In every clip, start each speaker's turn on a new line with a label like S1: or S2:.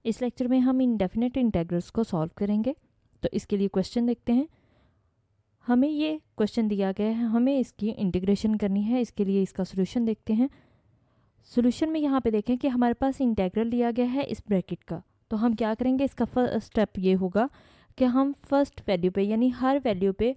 S1: इस लेक्चर में हम इंडेफिनेट इंटीग्रल्स को सॉल्व करेंगे। तो इसके लिए क्वेश्चन देखते हैं। हमें ये क्वेश्चन दिया गया है, हमें इसकी इंटीग्रेशन करनी है। इसके लिए इसका सोल्यूशन देखते हैं। सोल्यूशन में यहाँ पे देखें कि हमारे पास इंटीग्रल दिया गया है इस ब्रैकेट का। तो हम क्या करेंगे, इसका फर्स्ट स्टेप ये होगा कि हम फर्स्ट वैल्यू पे यानी हर वैल्यू पे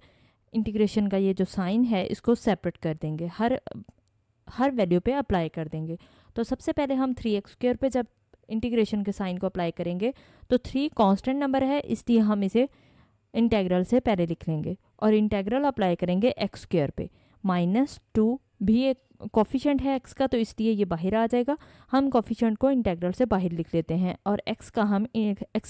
S1: इंटीग्रेशन का ये जो साइन है इसको सेपरेट कर देंगे, हर वैल्यू पे अप्लाई कर देंगे। तो सबसे पहले हम 3x² पे जब इंटीग्रेशन के साइन को अप्लाई करेंगे तो 3 कांस्टेंट नंबर है, इसलिए हम इसे इंटीग्रल से पहले लिख लेंगे और इंटीग्रल अप्लाई करेंगे x² पे। -2 भी एक कोफिशिएंट है x का, तो इसलिए ये बाहर आ जाएगा। हम कोफिशिएंट को इंटीग्रल से बाहर लिख लेते हैं और x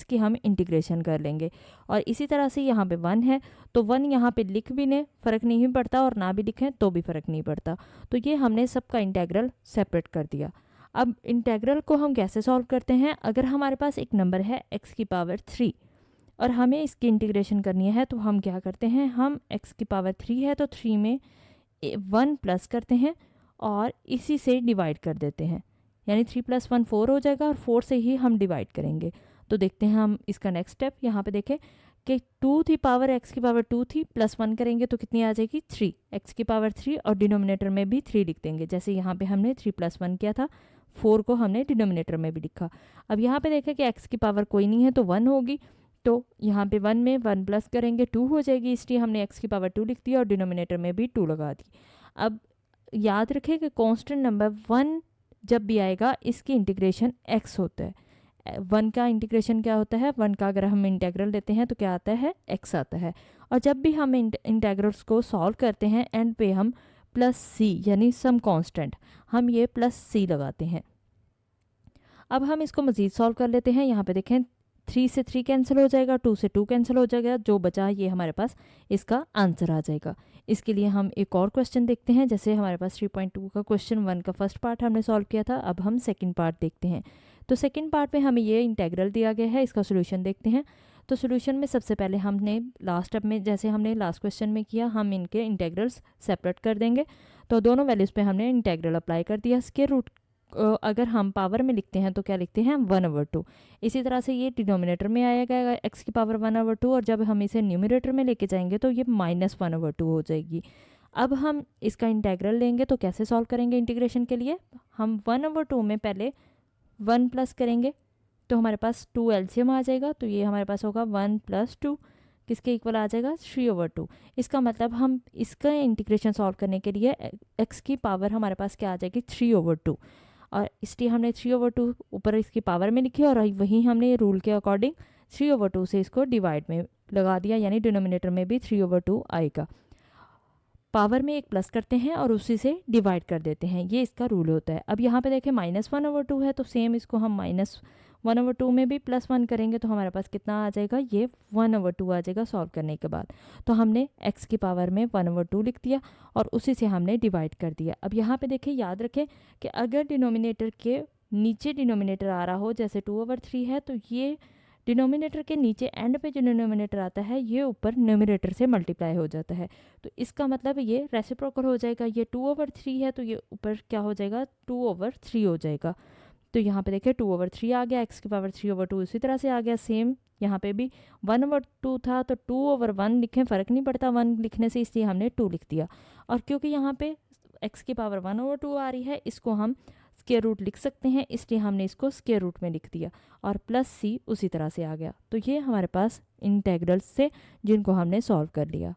S1: की हम इंटीग्रेशन कर लेंगे। और इसी तरह से यहाँ पे 1 है, तो 1 यहाँ पे लिख भी लें, फ़र्क नहीं पड़ता, और ना भी लिखें तो भी फ़र्क नहीं पड़ता। तो ये हमने सबका इंटीग्रल सेपरेट कर दिया। अब इंटीग्रल को हम कैसे सॉल्व करते हैं, अगर हमारे पास एक नंबर है x³ और हमें इसकी इंटीग्रेशन करनी है तो हम क्या करते हैं, हम x³ है तो 3 में 1 प्लस करते हैं और इसी से डिवाइड कर देते हैं, यानी 3 + 1 4 हो जाएगा और 4 से ही हम डिवाइड करेंगे। तो देखते हैं हम इसका नेक्स्ट स्टेप। यहाँ पे देखें कि 2 थी पावर, x² 2 थी, +1 करेंगे तो कितनी आ जाएगी 3, x³ और डिनोमिनेटर में भी 3 लिख देंगे। जैसे यहाँ पे हमने 3 + 1 किया था, 4 को हमने डिनोमिनेटर में भी लिखा। अब यहाँ पे देखें कि x² कोई नहीं है तो 1 होगी, तो यहाँ पे 1 में 1 प्लस करेंगे 2 हो जाएगी, इसलिए हमने x² 2 लिख दिया और डिनोमिनेटर में भी 2 लगा दी। अब याद रखें कि कांस्टेंट नंबर 1 जब भी आएगा इसकी इंटीग्रेशन x होता है। 1 का इंटीग्रेशन क्या होता है, 1 का अगर हम इंटीग्रल लेते हैं तो क्या आता है, x आता है। और जब भी हम इंटीग्रल्स को सॉल्व करते हैं एंड पे हम +c यानी सम कांस्टेंट, हम ये +c लगाते हैं। अब हम इसको मज़ीद सॉल्व कर लेते हैं। यहाँ पे देखें 3 से 3 कैंसिल हो जाएगा, 2 से 2 कैंसिल हो जाएगा, जो बचा ये हमारे पास इसका आंसर आ जाएगा। इसके लिए हम एक और क्वेश्चन देखते हैं। जैसे हमारे पास 3.2 का क्वेश्चन 1 का फर्स्ट पार्ट हमने सॉल्व किया था, अब हम सेकंड पार्ट देखते हैं। तो सेकंड पार्ट में हमें ये इंटीग्रल दिया गया है, इसका सोल्यूशन देखते हैं। तो सोल्यूशन में सबसे पहले हमने लास्ट स्टेप में जैसे हमने लास्ट क्वेश्चन में किया, हम इनके इंटीग्रल्स सेपरेट कर देंगे। तो दोनों वैल्यूज़ पे हमने इंटीग्रल अप्लाई कर दिया। स्क्वायर रूट अगर हम पावर में लिखते हैं तो क्या लिखते हैं, 1/2। इसी तरह से ये डिनोमिनेटर में आएगा x³ 1/2, और जब हम इसे न्यूमरेटर में लेके जाएंगे तो ये -1/2 हो जाएगी। अब हम इसका इंटीग्रल लेंगे तो कैसे सॉल्व करेंगे इंटीग्रेशन के लिए, हम 1/2 में पहले 1 प्लस करेंगे तो हमारे पास 2 एलसीएम आ जाएगा। तो ये हमारे पास होगा 1 + 2 किसके इक्वल आ जाएगा, 3/2। इसका मतलब हम इसका इंटीग्रेशन सॉल्व करने के लिए x की पावर हमारे पास क्या आ जाएगी, 3/2, और इसलिए हमने 3/2 ऊपर इसकी पावर में लिखी और वहीं हमने रूल के अकॉर्डिंग 3/2 से इसको डिवाइड में लगा दिया, यानी डिनोमिनेटर में भी 3/2 आएगा। पावर में एक प्लस करते हैं और उसी से डिवाइड कर देते हैं, ये इसका रूल होता है। अब यहाँ पे देखें -1/2 है, तो सेम इसको हम -1/2 में भी +1 करेंगे तो हमारे पास कितना आ जाएगा, ये 1/2 आ जाएगा सॉल्व करने के बाद। तो हमने x की पावर में 1/2 लिख दिया और उसी से हमने डिवाइड कर दिया। अब यहाँ पे देखें, याद रखें कि अगर डिनोमिनेटर के नीचे डिनोमिनेटर आ रहा हो, जैसे 2/3 है, तो ये डिनोमिनेटर के नीचे एंड पे जो डिनोमिनेटर आता है ये ऊपर न्यूमरेटर से मल्टीप्लाई हो जाता है। तो इसका मतलब ये रेसिप्रोकल हो जाएगा। ये 2/3 है तो ये ऊपर क्या हो जाएगा, 2/3 हो जाएगा। तो यहाँ पे देखिए 2/3 आ गया, x³ 3/2 इसी तरह से आ गया। सेम यहाँ पे भी 1/2 था तो 2/1 लिखें, फ़र्क नहीं पड़ता 1 लिखने से, इसलिए हमने 2 लिख दिया। और क्योंकि यहाँ पे x³ 1/2 आ रही है, इसको हम स्क्वायर रूट लिख सकते हैं, इसलिए हमने इसको स्क्वायर रूट में लिख दिया और +c उसी तरह से आ गया। तो ये हमारे पास इंटीग्रल्स से जिनको हमने सॉल्व कर लिया।